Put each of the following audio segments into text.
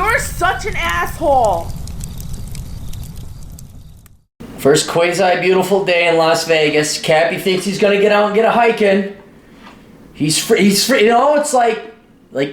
You're such an asshole. First quasi-beautiful day in Las Vegas. Cappy thinks he's gonna get out and get a hike in. He's free. You know, it's like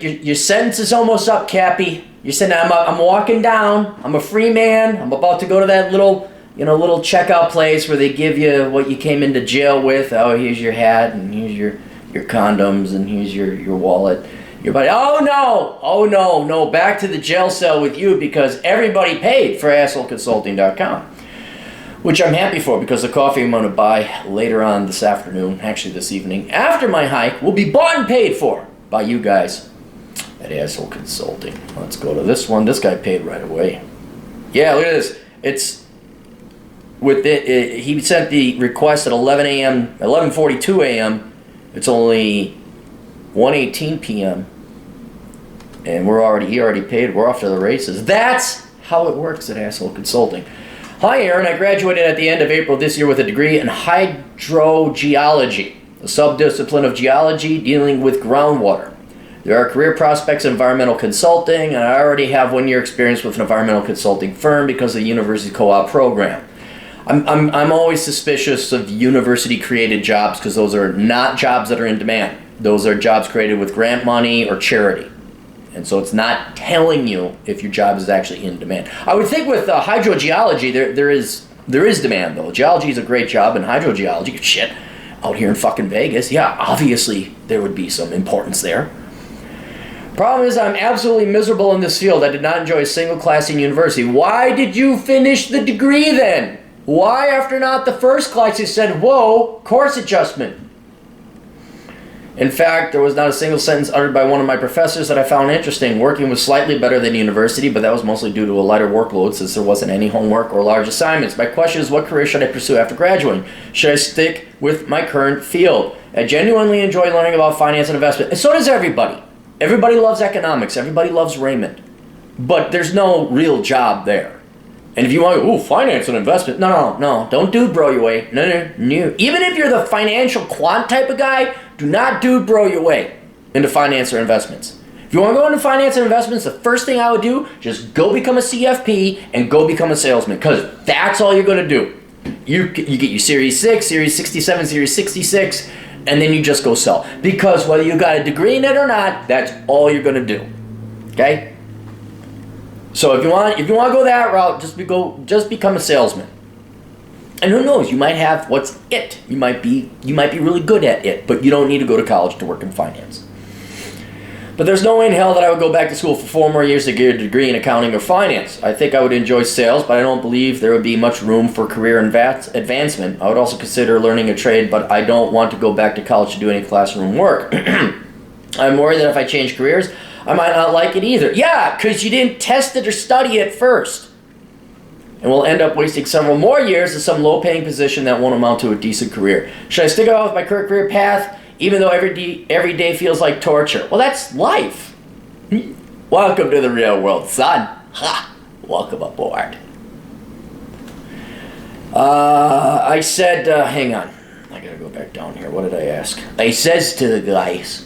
your sentence is almost up, Cappy. You're saying I'm walking down. I'm a free man. I'm about to go to that little checkout place where they give you what you came into jail with. Oh, here's your hat, and here's your condoms, and here's your wallet. Your buddy. Oh no! Back to the jail cell with you because everybody paid for assholeconsulting.com. Which I'm happy for because the coffee I'm going to buy later on this afternoon, actually this evening, after my hike, will be bought and paid for by you guys at Asshole Consulting. Let's go to this one. This guy paid right away. Yeah, look at this. It's with it. He sent the request at 11:42 a.m. It's only 1:18 p.m. and he already paid. We're off to the races. That's how it works at Asshole Consulting. Hi Aaron, I graduated at the end of April this year with a degree in hydrogeology, a subdiscipline of geology dealing with groundwater. There are career prospects in environmental consulting, and I already have 1 year experience with an environmental consulting firm because of the university co-op program. I'm always suspicious of university created jobs because those are not jobs that are in demand. Those are jobs created with grant money or charity. And so it's not telling you if your job is actually in demand. I would think with hydrogeology, there is demand though. Geology is a great job, and hydrogeology, shit, out here in fucking Vegas, yeah, obviously there would be some importance there. Problem is, I'm absolutely miserable in this field. I did not enjoy a single class in university. Why did you finish the degree then? Why, after not the first class, you said, whoa, course adjustment? In fact, there was not a single sentence uttered by one of my professors that I found interesting. Working was slightly better than university, but that was mostly due to a lighter workload since there wasn't any homework or large assignments. My question is, what career should I pursue after graduating? Should I stick with my current field? I genuinely enjoy learning about finance and investment. And so does everybody. Everybody loves economics. Everybody loves Raymond. But there's no real job there. And if you want to go, finance and investment, no, don't dude bro your way. No. Even if you're the financial quant type of guy, do not dude bro your way into finance or investments. If you want to go into finance and investments, the first thing I would do, just go become a CFP and go become a salesman, because that's all you're going to do. You get your Series 6, Series 67, Series 66, and then you just go sell. Because whether you got a degree in it or not, that's all you're going to do. Okay? So if you want to go that route, just become a salesman. And who knows, you might have what's it. You might be really good at it, but you don't need to go to college to work in finance. But there's no way in hell that I would go back to school for 4 more years to get a degree in accounting or finance. I think I would enjoy sales, but I don't believe there would be much room for career advancement. I would also consider learning a trade, but I don't want to go back to college to do any classroom work. I'm worried that if I change careers, I might not like it either. Yeah, because you didn't test it or study it first. And we'll end up wasting several more years in some low-paying position that won't amount to a decent career. Should I stick out with my current career path, even though every day feels like torture? Well, that's life. Welcome to the real world, son. Ha! Welcome aboard. I said, hang on. I gotta go back down here. What did I ask? I says to the guys,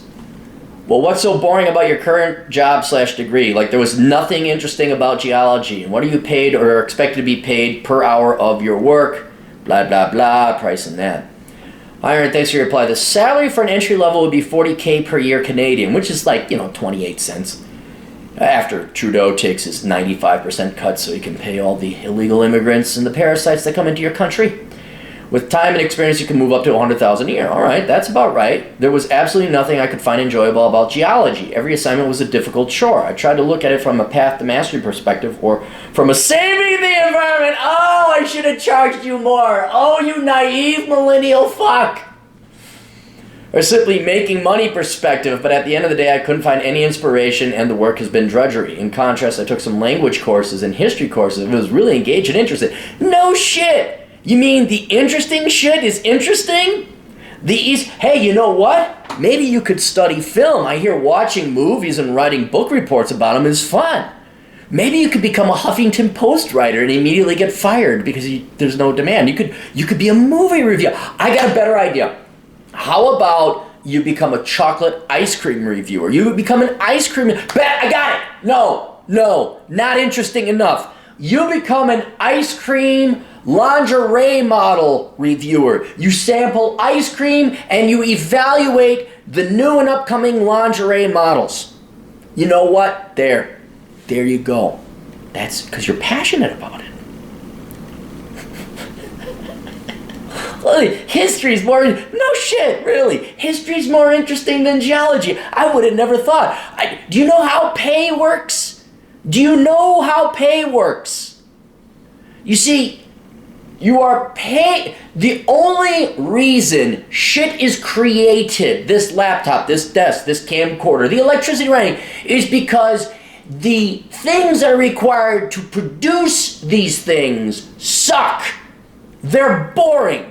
well, what's so boring about your current job/degree? Like, there was nothing interesting about geology. And what are you paid or are expected to be paid per hour of your work? Blah, blah, blah, price and that. Iron, thanks for your reply. The salary for an entry level would be $40K per year Canadian, which is like, 28 cents. After Trudeau takes his 95% cut so he can pay all the illegal immigrants and the parasites that come into your country. With time and experience, you can move up to $100,000 a year. All right, that's about right. There was absolutely nothing I could find enjoyable about geology. Every assignment was a difficult chore. I tried to look at it from a path to mastery perspective or from a saving the environment. Oh, I should have charged you more. Oh, you naive millennial fuck. Or simply making money perspective, but at the end of the day, I couldn't find any inspiration and the work has been drudgery. In contrast, I took some language courses and history courses and was really engaged and interested. No shit. You mean the interesting shit is interesting? Hey, you know what? Maybe you could study film. I hear watching movies and writing book reports about them is fun. Maybe you could become a Huffington Post writer and immediately get fired because there's no demand. You could be a movie reviewer. I got a better idea. How about you become a chocolate ice cream reviewer? You become an ice cream... I got it! No! no, not interesting enough. You become an ice cream lingerie model reviewer. You sample ice cream and you evaluate the new and upcoming lingerie models. You know what? There you go. That's because you're passionate about it. History's more, no shit, really. History's more interesting than geology. I would have never thought. Do you know how pay works? Do you know how pay works? You see, you are paid. The only reason shit is created, this laptop, this desk, this camcorder, the electricity running, is because the things that are required to produce these things suck. They're boring.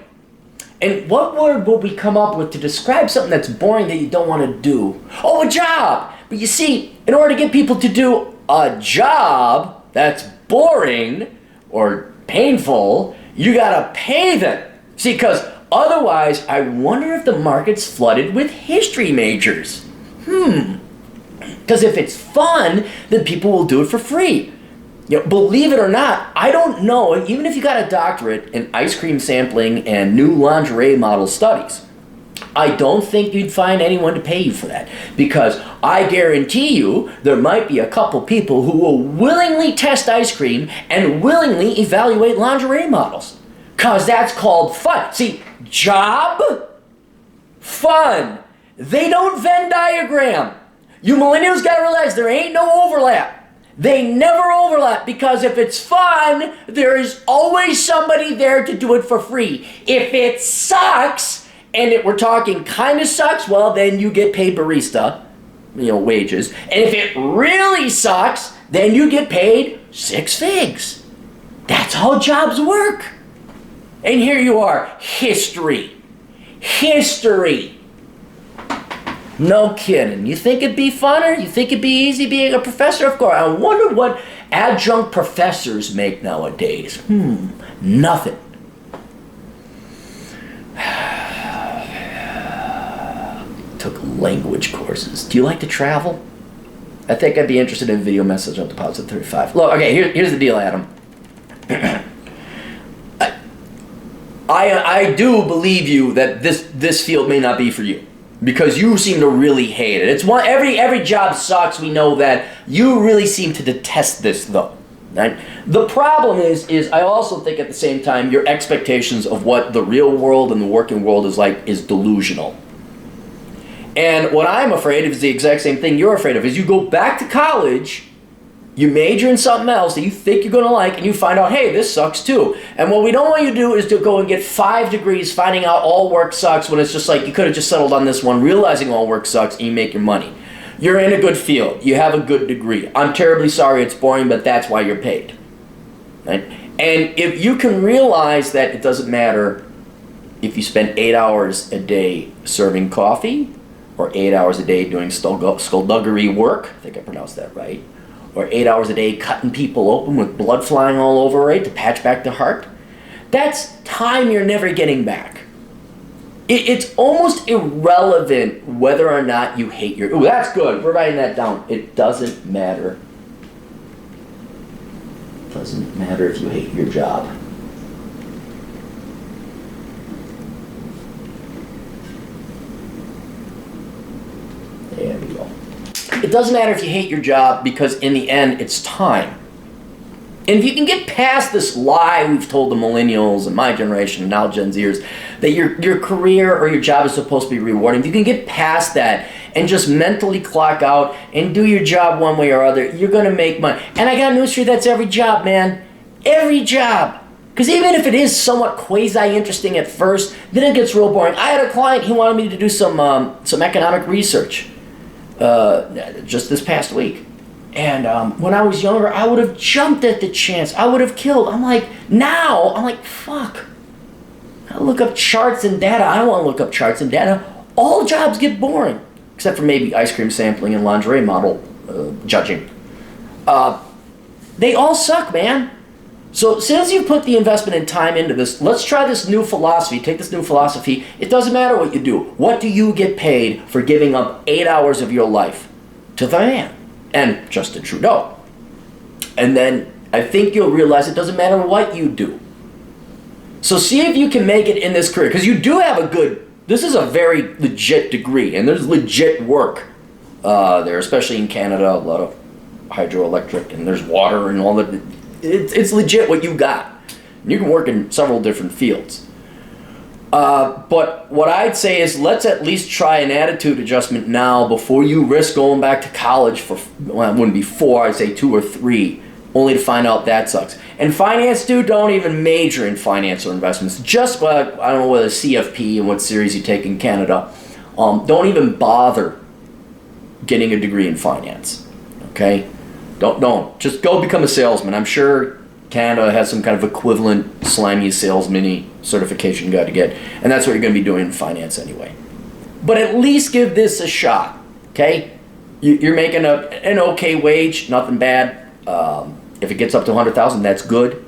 And what word would we come up with to describe something that's boring that you don't want to do? Oh, a job! But you see, in order to get people to do a job that's boring or painful, you gotta pay them. See, because otherwise, I wonder if the market's flooded with history majors. Because if it's fun, then people will do it for free. You know, believe it or not, I don't know, even if you got a doctorate in ice cream sampling and new lingerie model studies, I don't think you'd find anyone to pay you for that. Because I guarantee you, there might be a couple people who will willingly test ice cream and willingly evaluate lingerie models. Because that's called fun. See, job, fun. They don't Venn diagram. You millennials gotta realize there ain't no overlap. They never overlap, because if it's fun, there is always somebody there to do it for free. If it sucks, and we're talking kind of sucks, well, then you get paid barista, wages. And if it really sucks, then you get paid 6 figs. That's how jobs work. And here you are, history. History. No kidding. You think it'd be funner? You think it'd be easy being a professor? Of course. I wonder what adjunct professors make nowadays. Nothing. Took language courses. Do you like to travel? I think I'd be interested in a video message on Deposit 35. Look, okay, here's the deal, Adam. I do believe you that this field may not be for you. Because you seem to really hate it. It's one every job sucks. We know that. You really seem to detest this, though. Right? The problem is I also think at the same time your expectations of what the real world and the working world is like is delusional. And what I'm afraid of is the exact same thing you're afraid of. Is you go back to college, you major in something else that you think you're going to like, and you find out, hey, this sucks too. And what we don't want you to do is to go and get 5 degrees finding out all work sucks, when it's just like you could have just settled on this one, realizing all work sucks, and you make your money. You're in a good field. You have a good degree. I'm terribly sorry it's boring, but that's why you're paid. Right? And if you can realize that it doesn't matter if you spend 8 hours a day serving coffee, or 8 hours a day doing skullduggery work, I think I pronounced that right, or 8 hours a day cutting people open with blood flying all over it to patch back the heart, that's time you're never getting back. It's almost irrelevant whether or not you hate your... Ooh, that's good. We're writing that down. It doesn't matter. It doesn't matter if you hate your job. There we go. It doesn't matter if you hate your job, because in the end, it's time. And if you can get past this lie we've told the millennials and my generation and now Gen Zers, that your career or your job is supposed to be rewarding, if you can get past that and just mentally clock out and do your job one way or other, you're going to make money. And I got news for you, that's every job, man. Every job. Because even if it is somewhat quasi-interesting at first, then it gets real boring. I had a client, he wanted me to do some economic research just this past week. And when I was younger, I would have jumped at the chance. I would have killed. I'm like, fuck. I look up charts and data. I don't want to look up charts and data. All jobs get boring, except for maybe ice cream sampling and lingerie model judging. They all suck, man. So since you put the investment and time into this, let's try this new philosophy. Take this new philosophy. It doesn't matter what you do. What do you get paid for giving up 8 hours of your life to the man? And Justin Trudeau. And then I think you'll realize it doesn't matter what you do. So see if you can make it in this career, because you do have this is a very legit degree, and there's legit work there, especially in Canada, a lot of hydroelectric, and there's water and all that. It's legit what you got. You can work in several different fields. But what I'd say is let's at least try an attitude adjustment now before you risk going back to college for, well, it wouldn't be 4, I'd say 2 or 3, only to find out that sucks. And finance, dude, don't even major in finance or investments. Just, I don't know whether CFP and what series you take in Canada. Don't even bother getting a degree in finance, okay? Don't. Just go become a salesman. I'm sure Canada has some kind of equivalent slimy salesman certification you got to get, and that's what you're going to be doing in finance anyway. But at least give this a shot, okay? You're making an okay wage, nothing bad. If it gets up to 100,000, that's good.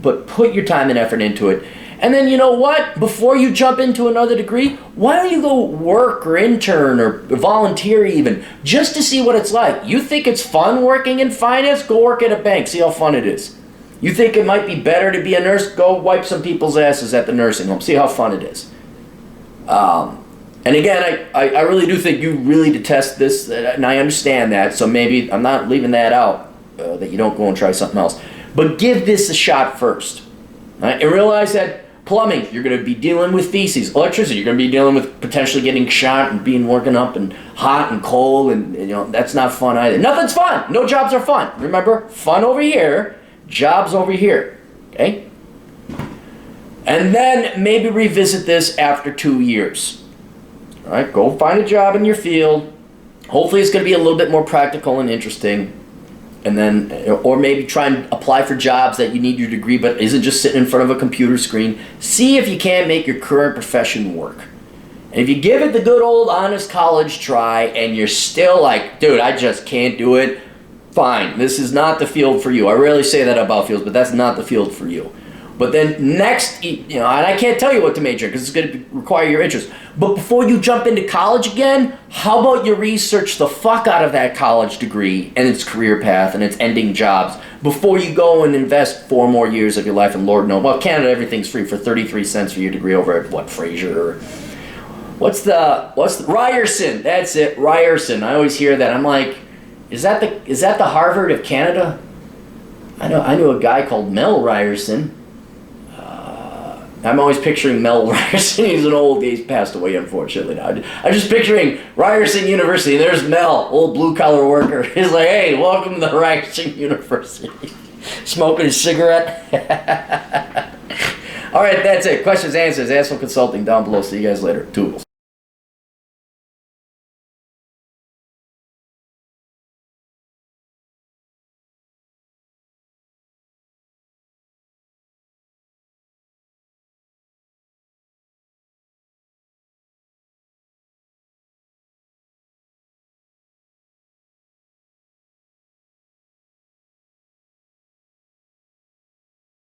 But put your time and effort into it. And then you know what? Before you jump into another degree, why don't you go work or intern or volunteer even, just to see what it's like. You think it's fun working in finance? Go work at a bank. See how fun it is. You think it might be better to be a nurse? Go wipe some people's asses at the nursing home. See how fun it is. And again, I really do think you really detest this, and I understand that, so maybe I'm not leaving that out, that you don't go and try something else. But give this a shot first. Right? And realize that plumbing, you're going to be dealing with feces. Electricity, you're going to be dealing with potentially getting shot and being working up and hot and cold, and you know that's not fun either. Nothing's fun. No jobs are fun. Remember, fun over here, jobs over here. Okay? And then maybe revisit this after 2 years. All right, go find a job in your field. Hopefully it's going to be a little bit more practical and interesting. And then, or maybe try and apply for jobs that you need your degree, but isn't just sitting in front of a computer screen. See if you can't make your current profession work. And if you give it the good old honest college try and you're still like, dude, I just can't do it, fine. This is not the field for you. I rarely say that about fields, but that's not the field for you. But then next, you know, and I can't tell you what to major because it's going to require your interest. But before you jump into college again, how about you research the fuck out of that college degree and its career path and its ending jobs before you go and invest 4 more years of your life in Lord knows. Well, Canada, everything's free for 33 cents for your degree over at, what, Fraser? Or what's the Ryerson? That's it, Ryerson. I always hear that. I'm like, is that the Harvard of Canada? I knew a guy called Mel Ryerson. I'm always picturing Mel Ryerson. He's passed away, unfortunately, now. I'm just picturing Ryerson University. There's Mel, old blue-collar worker. He's like, hey, welcome to the Ryerson University. Smoking a cigarette. All right, that's it. Questions, answers, Asshole Consulting down below. See you guys later. Toodles.